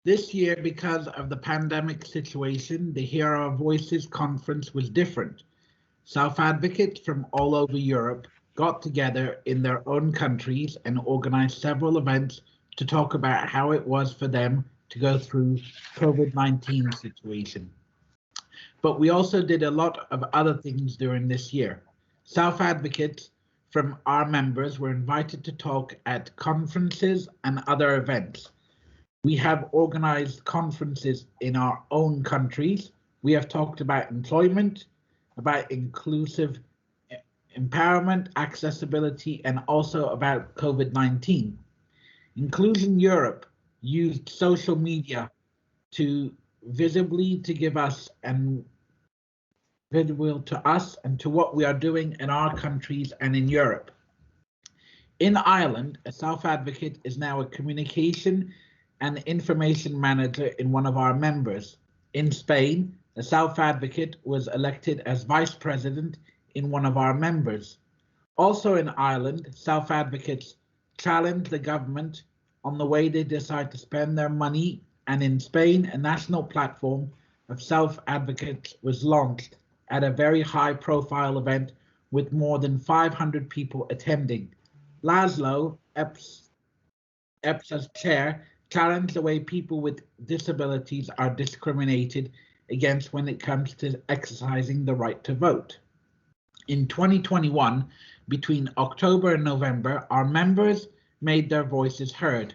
This year, because of the pandemic situation, the Hear Our Voices conference was different. Self advocates from all over Europe got together in their own countries and organized several events to talk about how it was for them to go through COVID-19 situation. But we also did a lot of other things during this year. Self advocates from our members were invited to talk at conferences and other events. We have organized conferences in our own countries. We have talked about employment, about inclusive empowerment, accessibility, and also about COVID-19. Inclusion Europe used social media to visibly to give us and visible to us and to what we are doing in our countries and in Europe. In Ireland, a self-advocate is now a communication and information manager in one of our members. In Spain, a self-advocate was elected as vice president in one of our members. Also in Ireland, self-advocates challenge the government on the way they decide to spend their money, and in Spain, a national platform of self-advocates was launched at a very high-profile event with more than 500 people attending. Laszlo, EPSA's chair, challenged the way people with disabilities are discriminated against when it comes to exercising the right to vote. In 2021, between October and November, our members made their voices heard.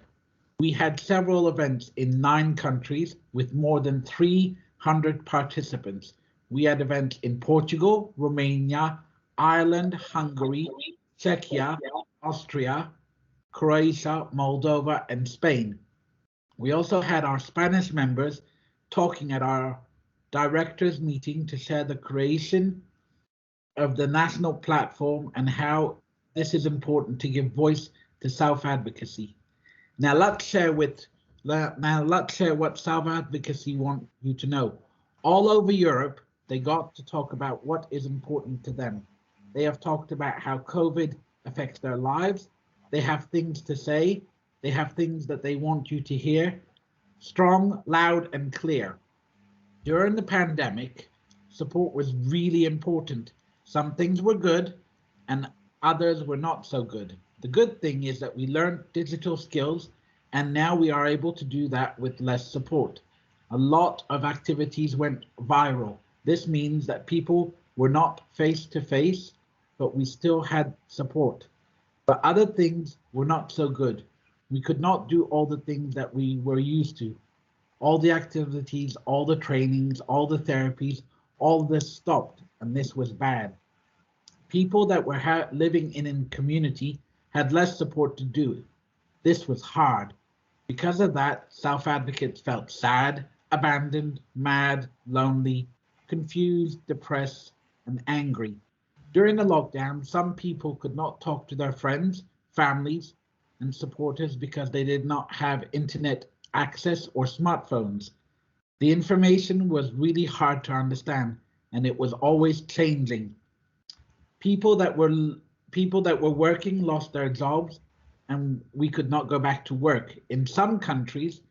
We had several events in 9 countries with more than 300 participants. We had events in Portugal, Romania, Ireland, Hungary, Czechia, Austria, Croatia, Moldova, and Spain. We also had our Spanish members talking at our directors meeting to share the creation of the national platform and how this is important to give voice to self-advocacy. Now let's share what self-advocacy want you to know. All over Europe, they got to talk about what is important to them. They have talked about how COVID affects their lives. They have things to say. They have things that they want you to hear. Strong, loud, and clear. During the pandemic, support was really important. Some things were good and others were not so good. The good thing is that we learned digital skills and now we are able to do that with less support. A lot of activities went viral. This means that people were not face to face, but we still had support. But other things were not so good. We could not do all the things that we were used to. All the activities, all the trainings, all the therapies, all this stopped, and this was bad. People that were living in a community had less support to do it. This was hard. Because of that, self-advocates felt sad, abandoned, mad, lonely, confused, depressed, and angry. During the lockdown, some people could not talk to their friends, families, and supporters because they did not have internet access or smartphones. The information was really hard to understand, and it was always changing. People that were working lost their jobs, and we could not go back to work. In some countries,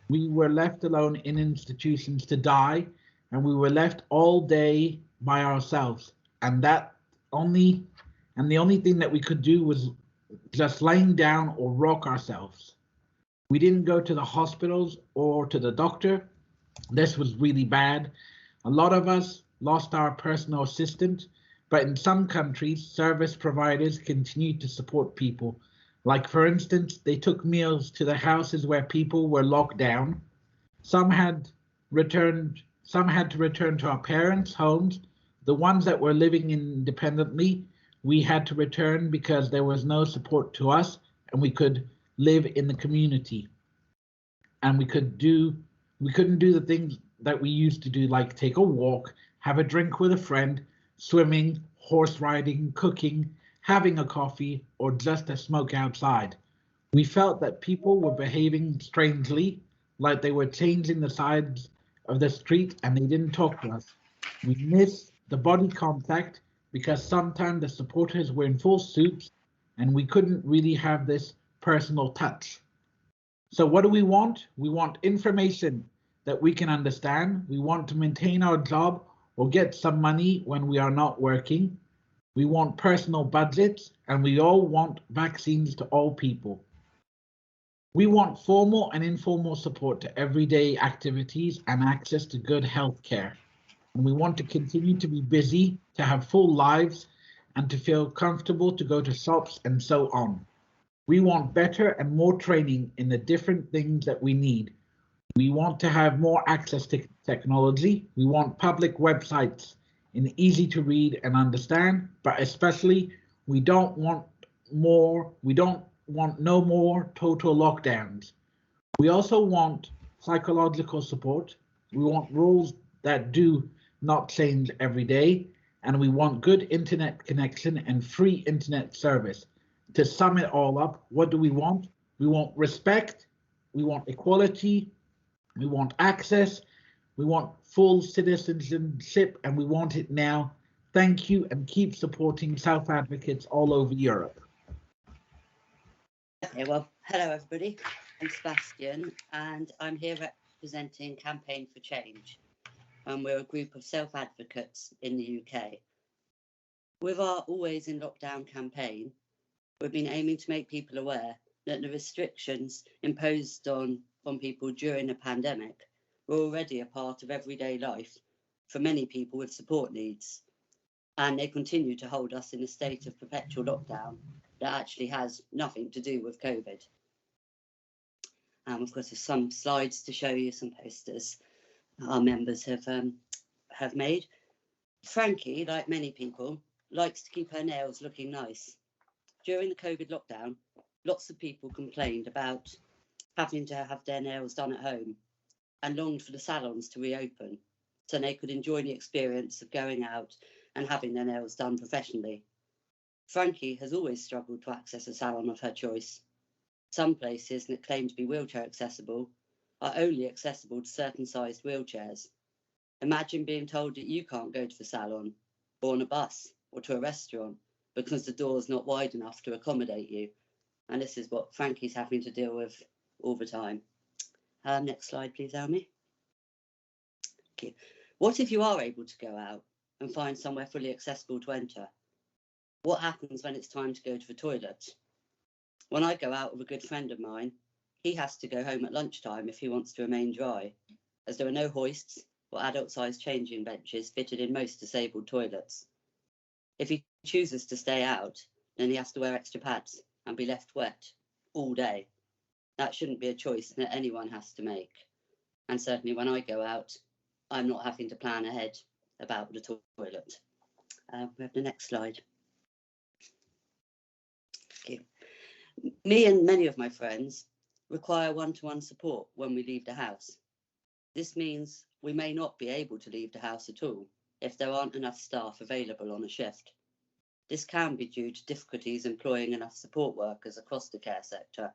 we were left alone in institutions to die, and we were left all day by ourselves. And the only thing that we could do was just laying down or rock ourselves. We didn't go to the hospitals or to the doctor. This was really bad. A lot of us lost our personal assistant, but in some countries, service providers continued to support people. Like for instance, they took meals to the houses where people were locked down. Some had to return to our parents' homes. The ones that were living independently, we had to return because there was no support to us and we could live in the community. And we couldn't do the things that we used to do, like take a walk, have a drink with a friend, swimming, horse riding, cooking, having a coffee, or just a smoke outside. We felt that people were behaving strangely, like they were changing the sides of the street and they didn't talk to us. We missed the body contact because sometimes the supporters were in full suits and we couldn't really have this personal touch. So what do we want? We want information that we can understand. We want to maintain our job or get some money when we are not working. We want personal budgets, and we all want vaccines to all people. We want formal and informal support to everyday activities and access to good health care. And we want to continue to be busy, to have full lives, and to feel comfortable to go to shops and so on. We want better and more training in the different things that we need. We want to have more access to technology. We want public websites in easy to read and understand, but especially we don't want no more total lockdowns. We also want psychological support. We want rules that do not change every day, and we want good internet connection and free internet service. To sum it all up, what do we want? We want respect, we want equality, we want access, we want full citizenship, and we want it now. Thank you, and keep supporting South Advocates all over Europe. Okay, well, hello everybody. I'm Sebastian, and I'm here representing Campaign for Change. We're a group of self-advocates in the UK. With our Always in Lockdown campaign, we've been aiming to make people aware that the restrictions imposed on people during the pandemic were already a part of everyday life for many people with support needs. And they continue to hold us in a state of perpetual lockdown that actually has nothing to do with COVID. Of course, there's some slides to show you, some posters our members have made. Frankie, like many people, likes to keep her nails looking nice. During the COVID lockdown, lots of people complained about having to have their nails done at home and longed for the salons to reopen so they could enjoy the experience of going out and having their nails done professionally. Frankie has always struggled to access a salon of her choice. Some places that claim to be wheelchair accessible are only accessible to certain sized wheelchairs. Imagine being told that you can't go to the salon or on a bus or to a restaurant because the door's not wide enough to accommodate you. And this is what Frankie's having to deal with all the time. Next slide, please, Amy. Okay. What if you are able to go out and find somewhere fully accessible to enter? What happens when it's time to go to the toilet? When I go out with a good friend of mine, he has to go home at lunchtime if he wants to remain dry, as there are no hoists or adult-sized changing benches fitted in most disabled toilets. If he chooses to stay out, then he has to wear extra pads and be left wet all day. That shouldn't be a choice that anyone has to make. And certainly when I go out, I'm not having to plan ahead about the toilet. We have the next slide. Okay. Me and many of my friends require one-to-one support when we leave the house. This means we may not be able to leave the house at all if there aren't enough staff available on a shift. This can be due to difficulties employing enough support workers across the care sector.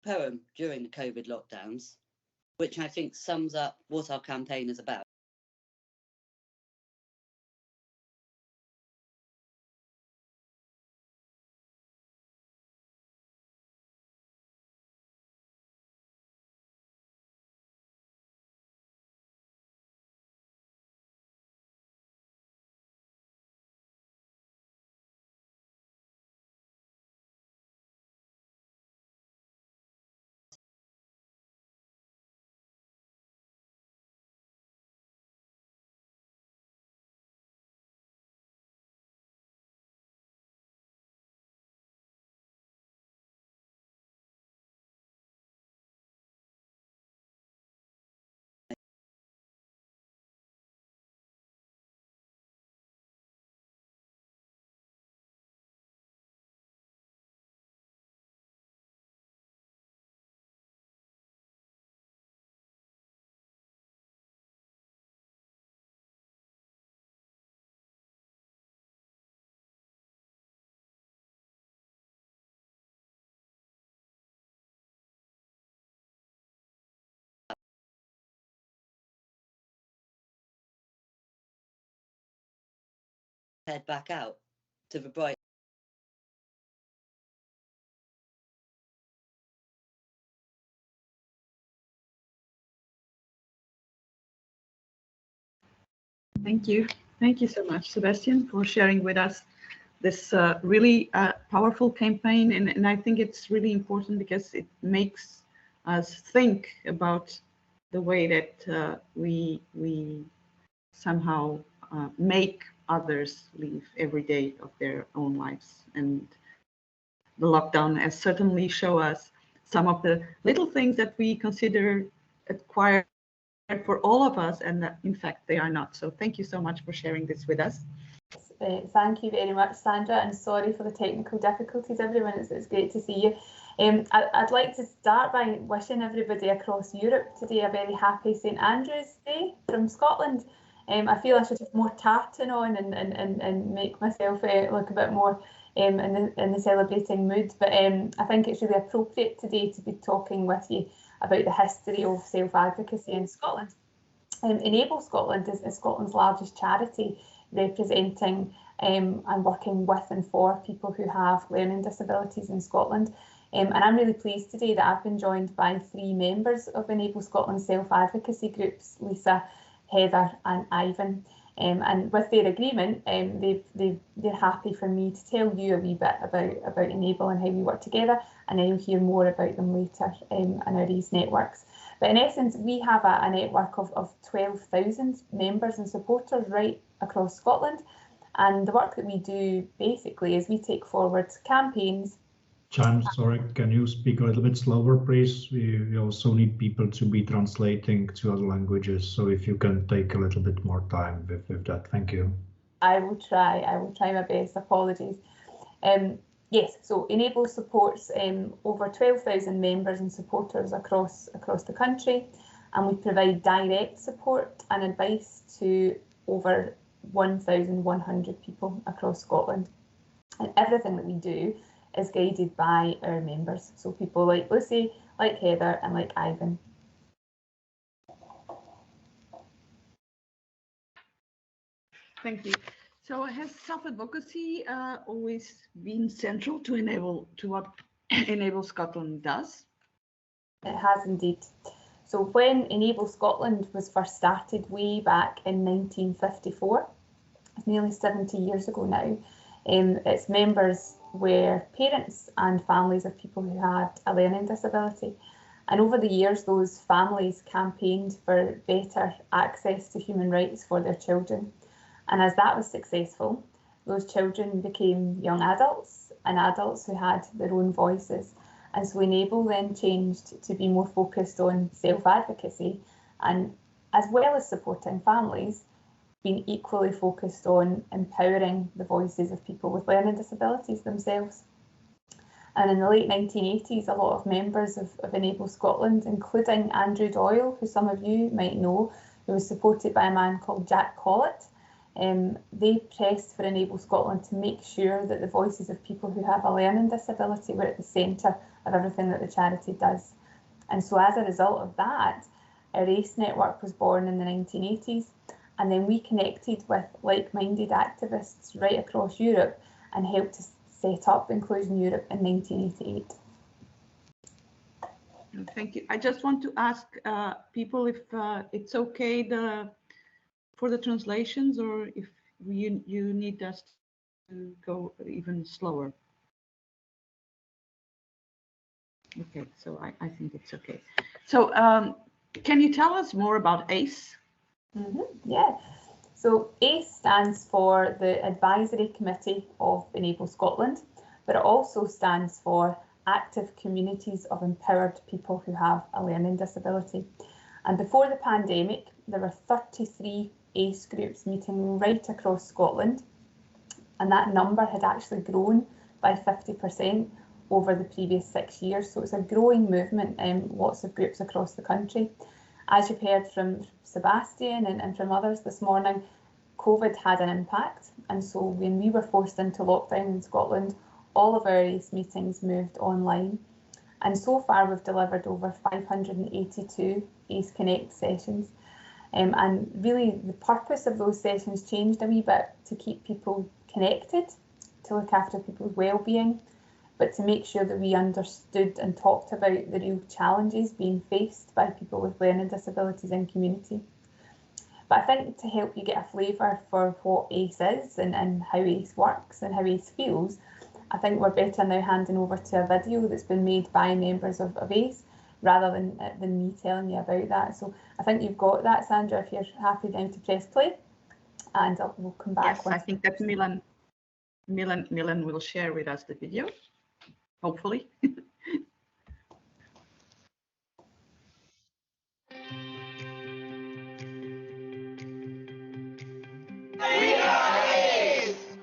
poem during the COVID lockdowns, which I think sums up what our campaign is about. Head back out to the bright. Thank you. Thank you so much, Sebastian, for sharing with us this really powerful campaign. And I think it's really important because it makes us think about the way that we somehow make others live every day of their own lives. And the lockdown has certainly shown us some of the little things that we consider acquired for all of us, and that in fact they are not. So thank you so much for sharing this with us. Thank you very much, Sandra, and sorry for the technical difficulties, everyone. It's great to see you. I'd like to start by wishing everybody across Europe today a very happy St Andrew's Day from Scotland. I feel I should have more tartan on and make myself look a bit more in the celebrating mood, but I think it's really appropriate today to be talking with you about the history of self-advocacy in Scotland. Enable Scotland is Scotland's largest charity, representing and working with and for people who have learning disabilities in Scotland. And I'm really pleased today that I've been joined by 3 members of Enable Scotland self-advocacy groups, Lisa, Heather and Ivan. And with their agreement, they're happy for me to tell you a wee bit about Enable and how we work together, and then you'll hear more about them later in our Raise networks. But in essence, we have a network of 12,000 members and supporters right across Scotland. And the work that we do basically is we take forward campaigns. Jan, sorry, can you speak a little bit slower, please? We also need people to be translating to other languages. So if you can take a little bit more time with that, thank you. I will try my best, apologies. Yes, so Enable supports over 12,000 members and supporters across the country, and we provide direct support and advice to over 1,100 people across Scotland. And everything that we do is guided by our members, so people like Lucy, like Heather and like Ivan. Thank you. So has self-advocacy always been central to what Enable Scotland does? It has indeed. So when Enable Scotland was first started way back in 1954, it's nearly 70 years ago now, its members were parents and families of people who had a learning disability. And over the years, those families campaigned for better access to human rights for their children. And as that was successful, those children became young adults and adults who had their own voices. And so Enable then changed to be more focused on self-advocacy, and as well as supporting families, being equally focused on empowering the voices of people with learning disabilities themselves. And in the late 1980s, a lot of members of Enable Scotland, including Andrew Doyle, who some of you might know, who was supported by a man called Jack Collett, They pressed for Enable Scotland to make sure that the voices of people who have a learning disability were at the centre of everything that the charity does. And so as a result of that, our ACE network was born in the 1980s, and then we connected with like-minded activists right across Europe and helped to set up Inclusion Europe in 1988. Thank you. I just want to ask people if it's okay for the translations, or if you need us to go even slower. Okay, so I think it's okay. So can you tell us more about ACE? Yeah, so ACE stands for the Advisory Committee of Enable Scotland, but it also stands for Active Communities of Empowered People Who Have a Learning Disability. And before the pandemic, there were 33 ACE groups meeting right across Scotland, and that number had actually grown by 50% over the previous 6 years. So it's a growing movement, lots of groups across the country. As you've heard from Sebastian and from others this morning, COVID had an impact, and so when we were forced into lockdown in Scotland, all of our ACE meetings moved online. And so far we've delivered over 582 ACE Connect sessions. And really the purpose of those sessions changed a wee bit to keep people connected, to look after people's well-being, but to make sure that we understood and talked about the real challenges being faced by people with learning disabilities in community. But I think to help you get a flavour for what ACE is and how ACE works and how ACE feels, I think we're better now handing over to a video that's been made by members of ACE rather than me telling you about that. So I think you've got that, Sandra, if you're happy then to press play, and we'll come back. Yes, I think that Milan will share with us the video, hopefully.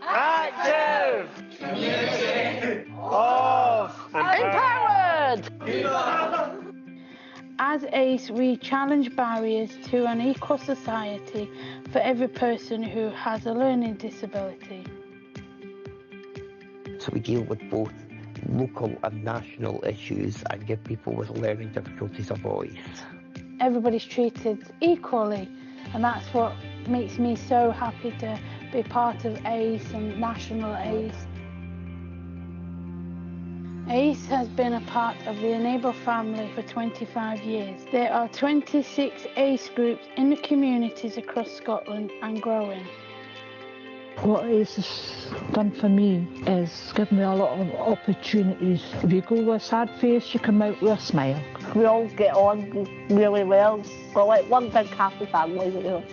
Active Community of Empowered. As ACE, we challenge barriers to an equal society for every person who has a learning disability. So we deal with both local and national issues and give people with learning difficulties a voice. Everybody's treated equally, and that's what makes me so happy to be part of ACE and national ACE. ACE has been a part of the Enable family for 25 years. There are 26 ACE groups in the communities across Scotland and growing. What ACE has done for me is given me a lot of opportunities. If you go with a sad face, you come out with a smile. We all get on really well. We're like one big happy family, really.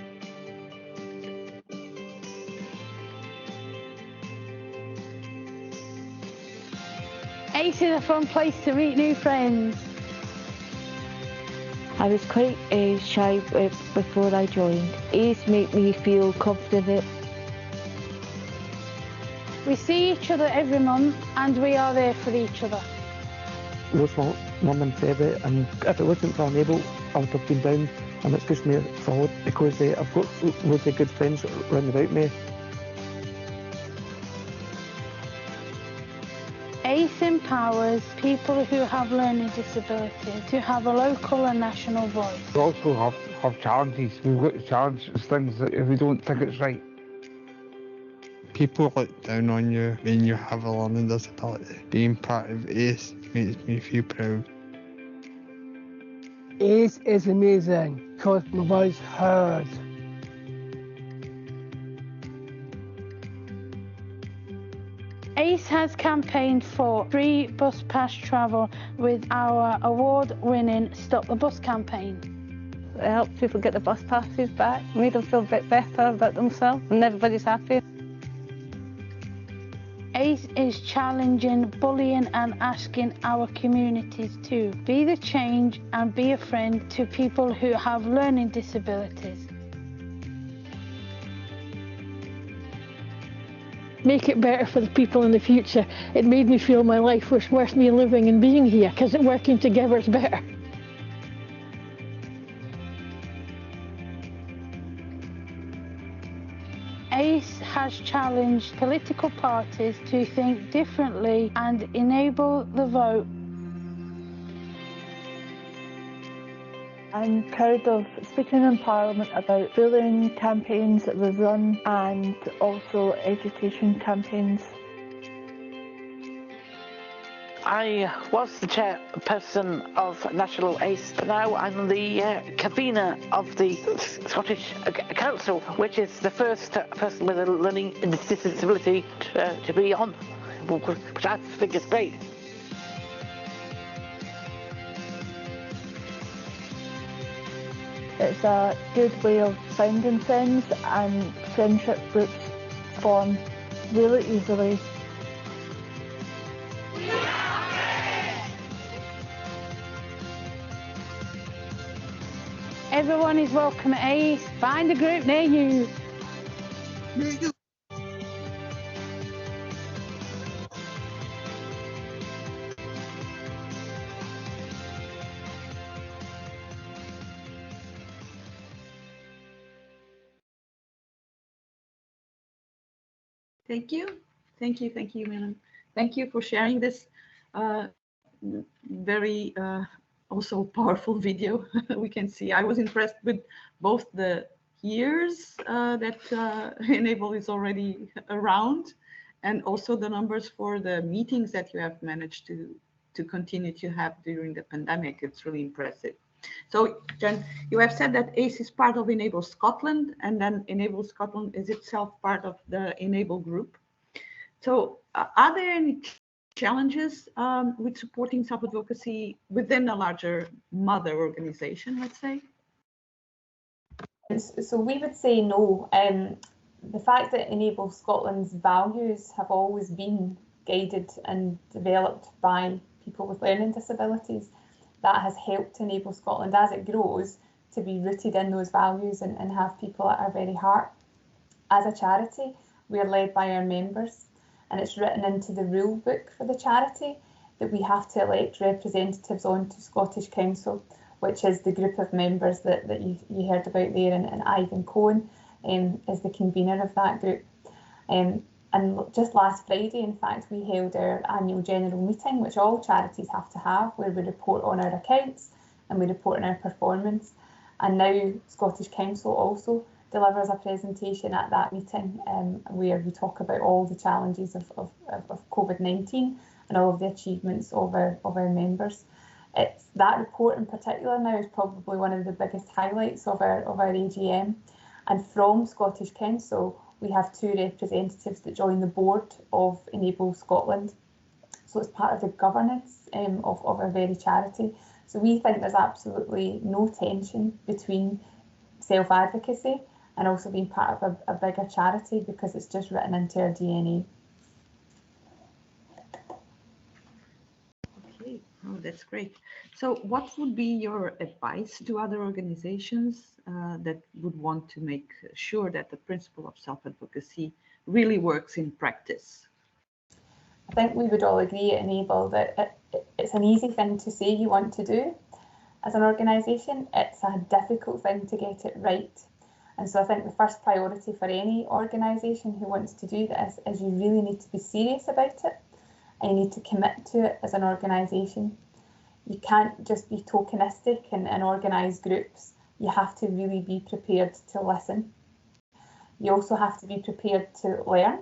ACE is a fun place to meet new friends. I was quite shy before I joined. ACE made me feel confident. We see each other every month and we are there for each other. Lost my mum and Febby, and if it wasn't for Enable, I would have been down, and it's pushed me forward because I've got loads of good friends round about me. ACE empowers people who have learning disabilities to have a local and national voice. We also have challenges. We've got to challenge things that if we don't think it's right. People look down on you when you have a learning disability. Being part of ACE makes me feel proud. ACE is amazing because my voice heard. ACE has campaigned for free bus pass travel with our award-winning Stop the Bus campaign. It helped people get the bus passes back, made them feel a bit better about themselves, and everybody's happy. ACE is challenging bullying and asking our communities to be the change and be a friend to people who have learning disabilities. Make it better for the people in the future. It made me feel my life was worth me living and being here because working together is better. ACE has challenged political parties to think differently and enable the vote. I'm proud of speaking in Parliament about bullying campaigns that we've run and also education campaigns. I was the chairperson of National ACE, but now I'm the convener of the Scottish Council, which is the first person with a learning disability to be on, which I think is great. It's a good way of finding friends, and friendship groups form really easily. Everyone is welcome at ACE. Find a group near you. Thank you. Thank you, Milan. Thank you for sharing this very also powerful video. We can see I was impressed with both the years that Enable is already around, and also the numbers for the meetings that you have managed to continue to have during the pandemic. It's really impressive. So, Jen, you have said that ACE is part of Enable Scotland, and then Enable Scotland is itself part of the Enable group. So, are there any challenges with supporting self-advocacy within a larger mother organization, let's say? So we would say no. The fact that Enable Scotland's values have always been guided and developed by people with learning disabilities, that has helped Enable Scotland as it grows to be rooted in those values and have people at our very heart. As a charity, we are led by our members, and it's written into the rule book for the charity that we have to elect representatives onto Scottish Council, which is the group of members that you heard about there, and Ivan Cohen is the convener of that group. And just last Friday, in fact, we held our annual general meeting, which all charities have to have, where we report on our accounts and we report on our performance. And now Scottish Council also delivers a presentation at that meeting where we talk about all the challenges of COVID-19 and all of the achievements of our members. That report in particular now is probably one of the biggest highlights of our AGM. And from Scottish Council, we have 2 representatives that join the board of Enable Scotland. So it's part of the governance of our very charity. So we think there's absolutely no tension between self-advocacy and also being part of a bigger charity, because it's just written into our DNA. Okay, oh, that's great. So what would be your advice to other organizations that would want to make sure that the principle of self-advocacy really works in practice? I think we would all agree at Enable that it's an easy thing to say you want to do as an organisation. It's a difficult thing to get it right. And so I think the first priority for any organisation who wants to do this is you really need to be serious about it, and you need to commit to it as an organisation. You can't just be tokenistic and organise groups. You have to really be prepared to listen. You also have to be prepared to learn.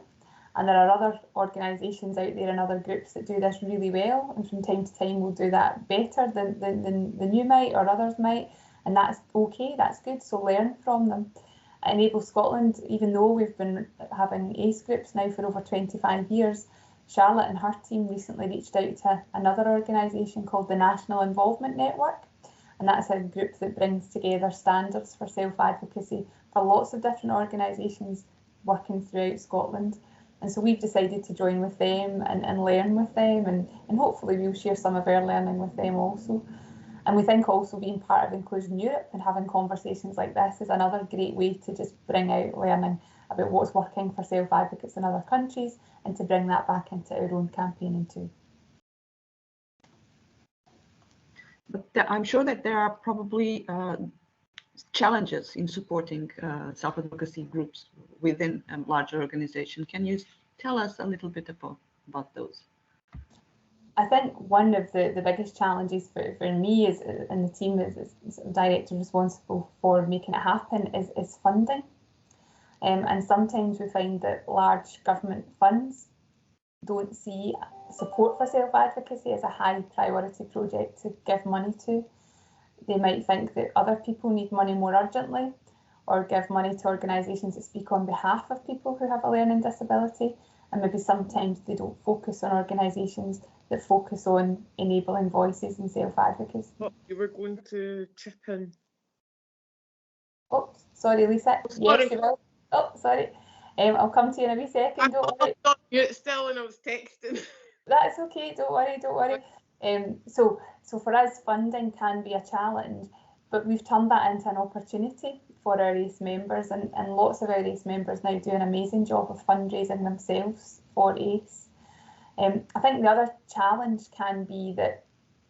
And there are other organisations out there and other groups that do this really well, and from time to time will do that better than you might or others might, and that's okay, that's good, so learn from them. At Enable Scotland, even though we've been having ACE groups now for over 25 years, Charlotte and her team recently reached out to another organisation called the National Involvement Network, and that's a group that brings together standards for self-advocacy for lots of different organisations working throughout Scotland. And so we've decided to join with them and learn with them, and hopefully we'll share some of our learning with them also. And we think also being part of Inclusion Europe and having conversations like this is another great way to just bring out learning about what's working for self-advocates in other countries, and to bring that back into our own campaigning too. But I'm sure that there are probably challenges in supporting self-advocacy groups within a larger organization. Can you tell us a little bit about those? I think one of the biggest challenges for me is, and the team is director responsible for making it happen, is funding. And sometimes we find that large government funds don't see support for self-advocacy as a high priority project to give money to. They might think that other people need money more urgently, or give money to organisations that speak on behalf of people who have a learning disability, and maybe sometimes they don't focus on organisations that focus on enabling voices and self-advocacy. Oh, you were going to chip in. Oh, sorry, Lisa. Oh, sorry. Yes, you will. Oh, sorry. I'll come to you in a wee second, don't worry. Mute still and I was texting. That's okay, don't worry, don't worry. So for us, funding can be a challenge, but we've turned that into an opportunity for our ACE members, and lots of our ACE members now do an amazing job of fundraising themselves for ACE. I think the other challenge can be that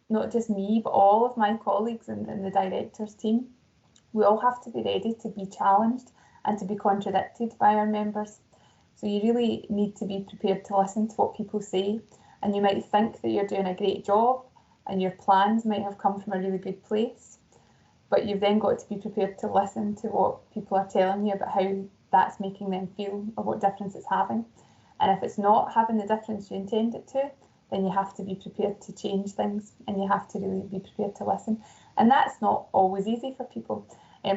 not just me, but all of my colleagues in the directors team, we all have to be ready to be challenged and to be contradicted by our members. So you really need to be prepared to listen to what people say, and you might think that you're doing a great job and your plans might have come from a really good place, but you've then got to be prepared to listen to what people are telling you about how that's making them feel or what difference it's having. And if it's not having the difference you intend it to, then you have to be prepared to change things, and you have to really be prepared to listen. And that's not always easy for people.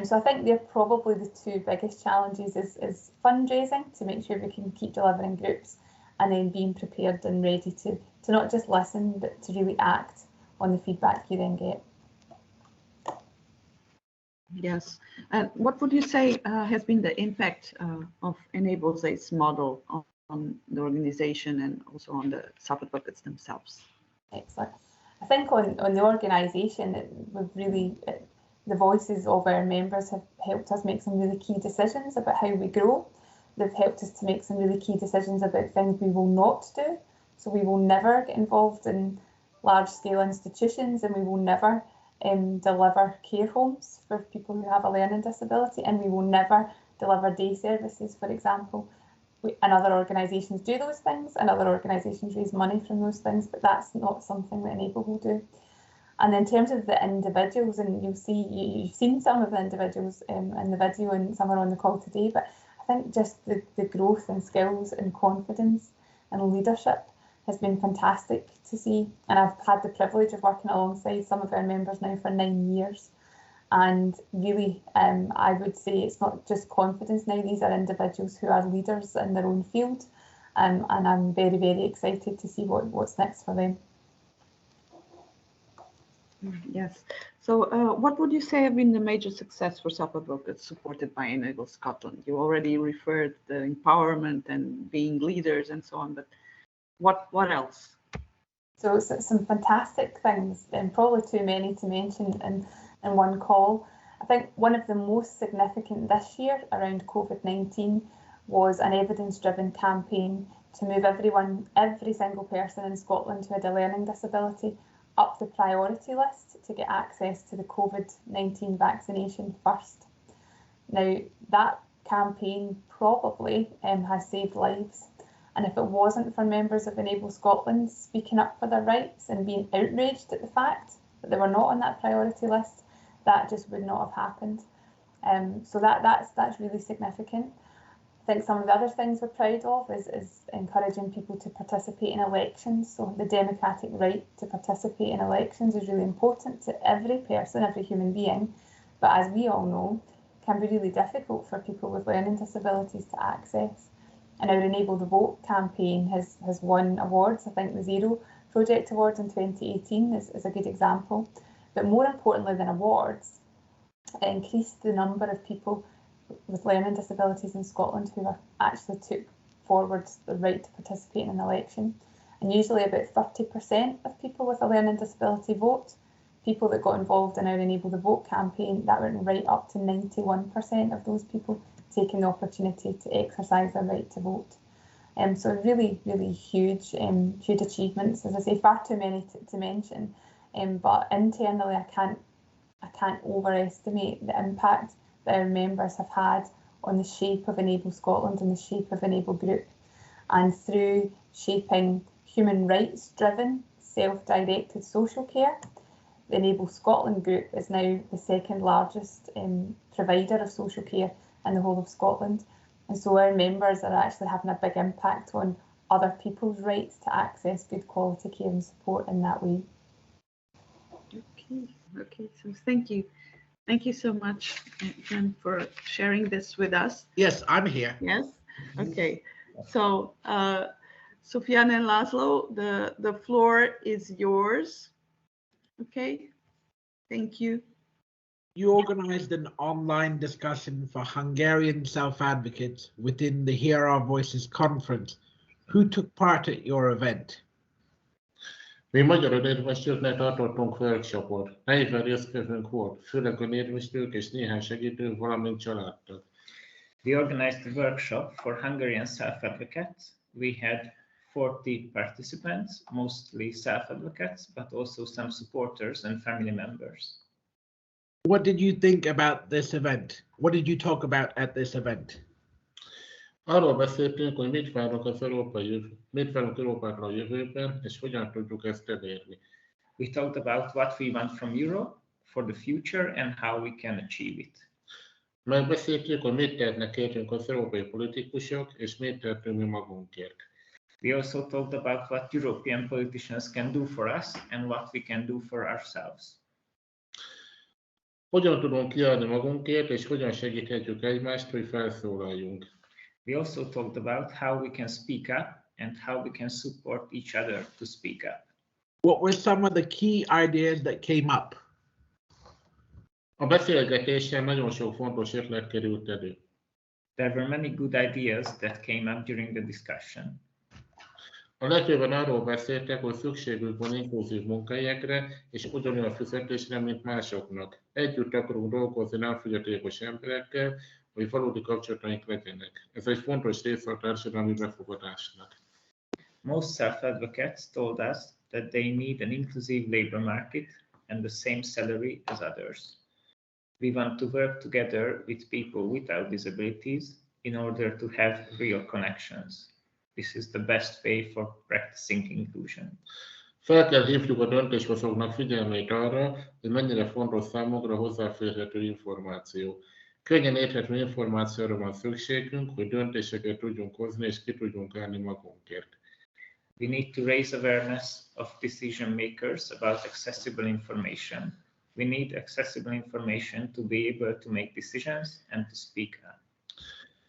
So I think they're probably the two biggest challenges is fundraising to make sure we can keep delivering groups, and then being prepared and ready to not just listen, but to really act on the feedback you then get. Yes, and what would you say has been the impact of Enable's ACE model on the organization and also on the self-advocates themselves? Excellent. I think on the organisation, we've really, the voices of our members have helped us make some really key decisions about how we grow. They've helped us to make some really key decisions about things we will not do. So we will never get involved in large-scale institutions, and we will never deliver care homes for people who have a learning disability, and we will never deliver day services, for example. And other organisations do those things, and other organisations raise money from those things, but that's not something that Enable will do. And in terms of the individuals, and you've seen some of the individuals in the video, and some are on the call today, but I think just the growth in skills and confidence and leadership has been fantastic to see. And I've had the privilege of working alongside some of our members now for 9 years. And really, I would say it's not just confidence now, these are individuals who are leaders in their own field. And I'm very, very excited to see what's next for them. Yes. So what would you say have been the major success for self-advocates supported by Enable Scotland? You already referred the empowerment and being leaders and so on, but what else? So some fantastic things, and probably too many to mention in one call. I think one of the most significant this year around COVID-19 was an evidence-driven campaign to move every single person in Scotland who had a learning disability up the priority list to get access to the COVID-19 vaccination first. Now, that campaign probably has saved lives. And if it wasn't for members of Enable Scotland speaking up for their rights and being outraged at the fact that they were not on that priority list, that just would not have happened. So that's really significant. I think some of the other things we're proud of is encouraging people to participate in elections. So the democratic right to participate in elections is really important to every person, every human being. But as we all know, can be really difficult for people with learning disabilities to access. And our Enable the Vote campaign has won awards. I think the Zero Project Awards in 2018 is a good example. But more importantly than awards, it increased the number of people with learning disabilities in Scotland who actually took forward the right to participate in an election. And usually about 30% of people with a learning disability vote. People that got involved in our Enable the Vote campaign, that went right up to 91% of those people taking the opportunity to exercise their right to vote. So really, really huge achievements. As I say, far too many to mention. But internally, I can't I can't overestimate the impact that our members have had on the shape of Enable Scotland and the shape of Enable Group. And through shaping human rights driven, self-directed social care, the Enable Scotland Group is now the second largest provider of social care in the whole of Scotland. And so our members are actually having a big impact on other people's rights to access good quality care and support in that way. Okay, so thank you. Thank you so much, Jen, for sharing this with us. Yes, I'm here. Yes, okay. So, Sofiane and Laszlo, the floor is yours. Okay, thank you. You organized an online discussion for Hungarian self-advocates within the Hear Our Voices conference. Who took part at your event? Mi magyar érvényesítőknek tartottunk workshopot. 40 résztvevőnk volt, főleg a érvényesítők és néhány segítőnk, valamint családtag. We organized a workshop for Hungarian self-advocates. We had 40 participants, mostly self-advocates, but also some supporters and family members. What did you think about this event? What did you talk about at this event? Arról beszéltünk, hogy mit várunk Európára a jövőben, és hogyan tudjuk ezt elérni. We talked about what we want from Europe for the future and how we can achieve it. Megbeszéltük, hogy mit tehetnek értünk az európai politikusok, és mit tehetünk mi magunkért. We also talked about what European politicians can do for us and what we can do for ourselves. Hogyan tudunk kiállni magunkért, és hogyan segíthetjük egymást, hogy felszólaljunk. We also talked about how we can speak up and how we can support each other to speak up. What were some of the key ideas that came up? A beszélgetésen nagyon sok fontos ötlet került elő. There were many good ideas that came up during the discussion. A legtöbben arról beszéltek, hogy szükségük van inkluzív munkahelyekre és ugyanolyan fizetésre, mint másoknak. Együtt akarunk dolgozni nem fogyatékos emberekkel, hogy valódi kapcsolataink legyenek. Ez egy fontos része a társadalmi befogadásnak. Most self-advocates told us that they need an inclusive labor market and the same salary as others. We want to work together with people without disabilities in order to have real connections. This is the best way for practicing inclusion. Fel kell hívjuk a döntéshozóknak figyelmét arra, hogy mennyire fontos számukra hozzáférhető információ. Könnyen érthető információra van szükségünk, hogy döntéseket tudjunk hozni és ki tudjunk állni magunkért. We need to raise awareness of decision makers about accessible information. We need accessible information to be able to make decisions and to speak up.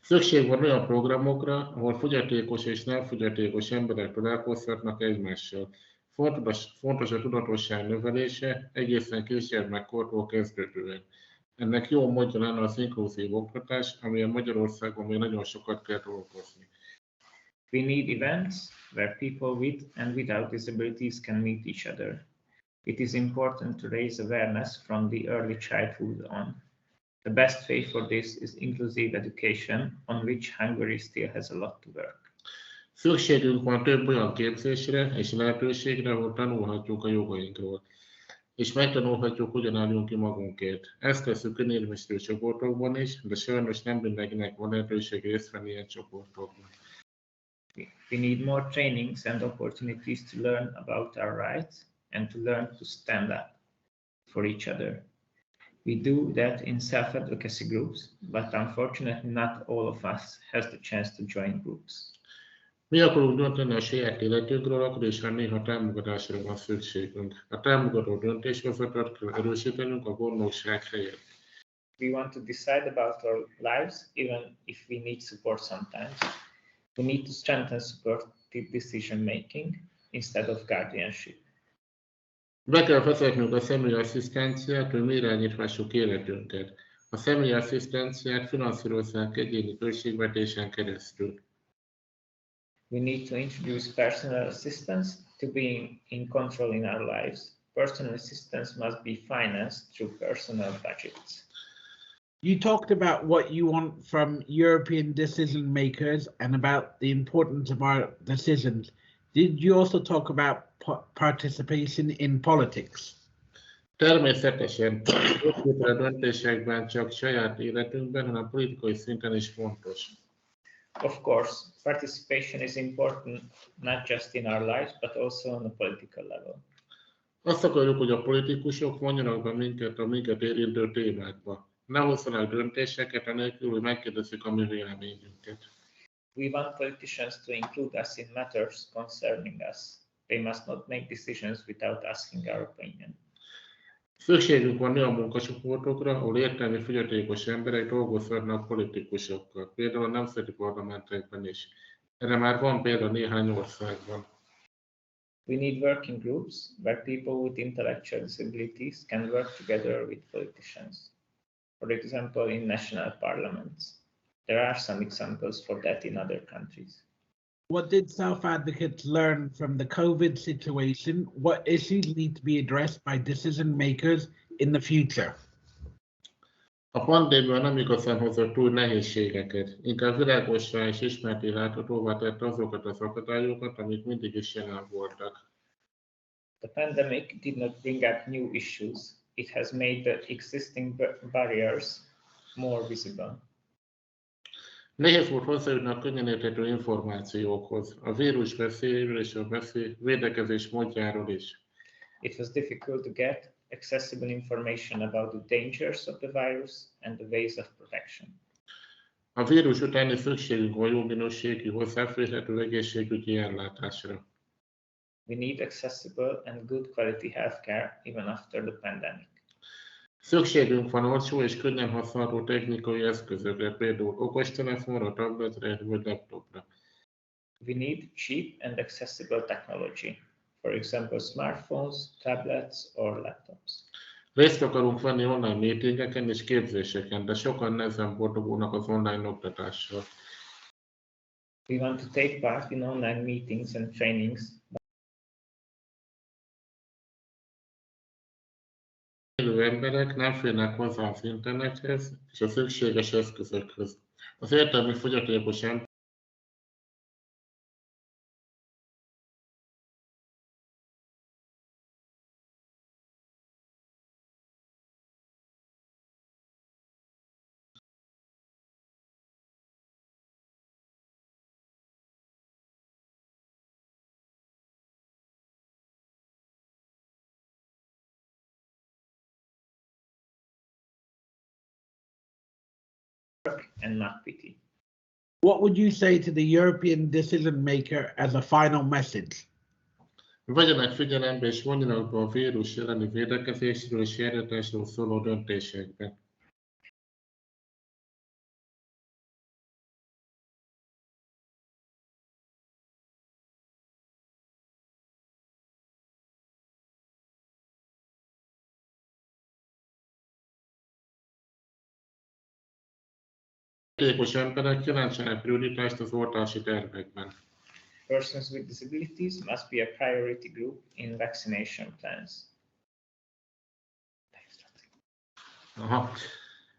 Szükség van olyan programokra, ahol fogyatékos és nem fogyatékos emberek találkozhatnak egymással. Fontos a tudatosság növelése egészen kisgyermekkortól kezdődően. Ennek jó módja lenne az inkluzív oktatás, amilyen Magyarországon még nagyon sokat kell dolgozni. We need events where people with and without disabilities can meet each other. It is important to raise awareness from the early childhood on. The best way for this is inclusive education, on which Hungary still has a lot to work. Szükségünk van több olyan képzésre és lehetőségre, ahol tanulhatjuk a jogainkról, és megtanulhatjuk, hogyan álljunk ki magunkért. Ezt tesszük önérvényesítő csoportokban is, de sajnos nem mindenkinek van lehetőség részt venni ilyen csoportokban. We need more trainings and opportunities to learn about our rights and to learn to stand up for each other. We do that in self-advocacy groups, but unfortunately not all of us has the chance to join groups. Mi akarunk dönteni a saját életünkről, akkor is néha támogatásra van szükségünk. A támogató döntéshozatalt kell erősítenünk a gondnokság helyett. We want to decide about our lives, even if we need support sometimes. We need to strengthen supportive decision making instead of guardianship. Be kell vezetnünk a személyi asszisztenciát, hogy mi irányíthassuk életünket. A személyi asszisztenciát finanszírozzák egyéni költségvetésen keresztül. We need to introduce personal assistance to be in control in our lives. Personal assistance must be financed through personal budgets. You talked about what you want from European decision makers and about the importance of our decisions. Did you also talk about participation in politics? Természetesen a döntésekben csak saját életünkben, hanem politikai szinten is fontos. Of course, participation is important not just in our lives, but also on a political level. Azt akarjuk, hogy a politikusok vonjanak be minket a minket érintő témákba. Ne hozzanak döntéseket, anélkül, hogy megkérdezzük a mi véleményünket. We want politicians to include us in matters concerning us. They must not make decisions without asking our opinion. Szükségünk van olyan munkacsoportokra, ahol értelmi fogyatékos emberek dolgozhatnak politikusokkal, például a nemzeti parlamentekben is. Erre már van példa néhány országban. We need working groups where people with intellectual disabilities can work together with politicians. For example, in national parliaments. There are some examples for that in other countries. What did self-advocates learn from the COVID situation? What issues need to be addressed by decision makers in the future? A pandémia nem igazán hozott túl nehézségeket, inkább világossá és ismerté láthatóvá tette azokat az akadályokat, amik mindig is jelen voltak. The pandemic did not bring up new issues. It has made the existing barriers more visible. Nehéz volt hozzájutni a könnyen érthető információkhoz, a vírus veszélyéről és a védekezés módjáról is. It was difficult to get accessible information about the dangers of the virus and the ways of protection. A vírus utáni szükségünk van jó minőségű, hozzáférhető egészségügyi ellátásra. We need accessible and good quality healthcare even after the pandemic. Szükségünk van olcsó és könnyen használható technikai eszközökre, például okostelefonra, tabletre vagy laptopra. We need cheap and accessible technology, for example smartphones, tablets or laptops. Részt akarunk venni online meetingeken és képzéseken, de sokan nehezen boldogulnak az online oktatással. We want to take part in online meetings and trainings. Élő emberek nem férnek hozzá az internethez és a szükséges eszközökhöz. Az értelmi fogyatékos ember and not pity. What would you say to the European decision maker as a final message? vegyenek figyelembe és vonjanak be a vírus elleni védekezésről és eljárásról szóló döntésekbe. Fogyatékos emberek jelentsenek prioritást az oltási tervekben. Persons with disabilities must be a priority group in vaccination plans.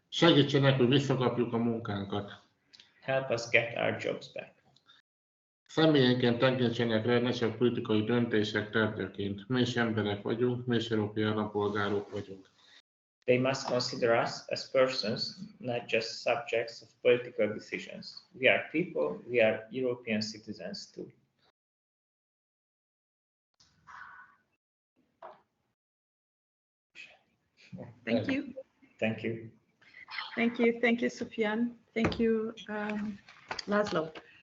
Segítsenek, hogy visszakapjuk a munkánkat. Help us get our jobs back. Személyenként tekintsenek rá, ne csak politikai döntések tárgyaként. Mi is emberek vagyunk, mi is európai állampolgárok vagyunk. They must consider us as persons, not just subjects of political decisions. We are people, we are European citizens too. Thank you. Thank you. Thank you. Thank you, Sufyan. Thank you, Laszlo.